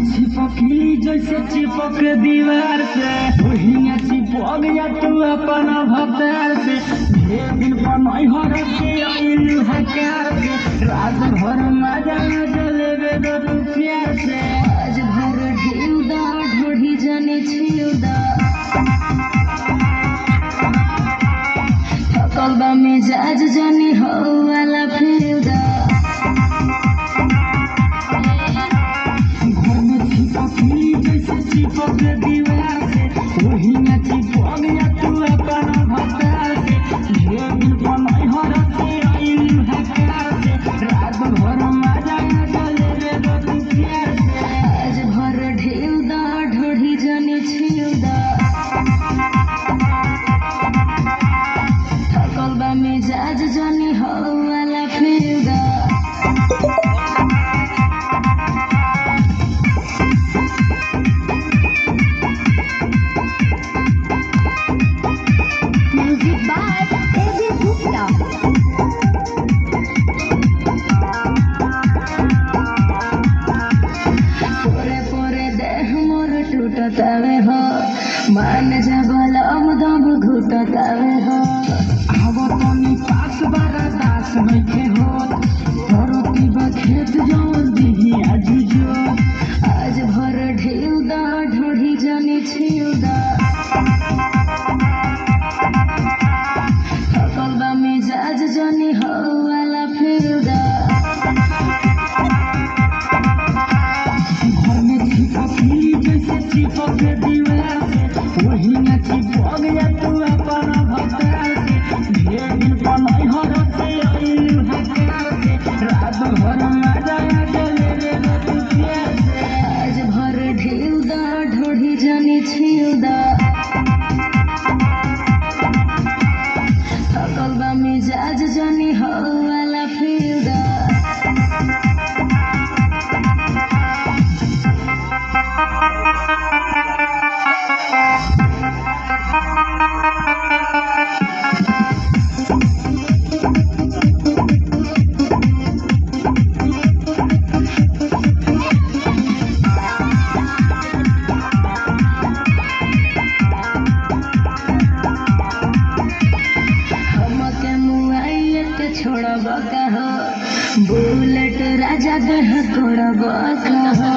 जैसे चिपक दीवार से वही चिपक गया तू अपन भतार से ढेर दिन बनई हर के आइल हकार से रात भर मजा जलेबे दो तू प्यार से आज भर ढेउदा ढोढ़ी जने छिउदा थकल बा मिजाज जने हो वाला फेउदा चिपक दीवार से वही चिपक गया तू अपन भतार से ढेर दिन बनई हर के आइल हकार से रात भर मजा जलेबे दो तू प्यार से आज भर ढेउदा ढोढ़ी जने छिउदा थकल बा मिजाज जने हो वाला फेउदा टूटतावे हो मान जबल दम घुटतावे हो अब तनी पास बारा दास नइखे होत धरती बा खेत जौन दिही आजुजो आज भर ढेउदा ढोढ़ी जने छिउदा थकल बा मिजाज जने हो वाला फेउदा घर में चिपकी जैसे चिपक दीवार से वही चिपक गया तू अपन भतार से ढेर दिन बनई हर के आइल हकार से रात भर मजा जलेबे दो तू प्यार से आज भर ढेउदा ढोढ़ी जने छिउदा थकल बा मिजाज जने हो वाला फेउदा छोड़ब कहो बुलेट राजा देह कोड़ब कहो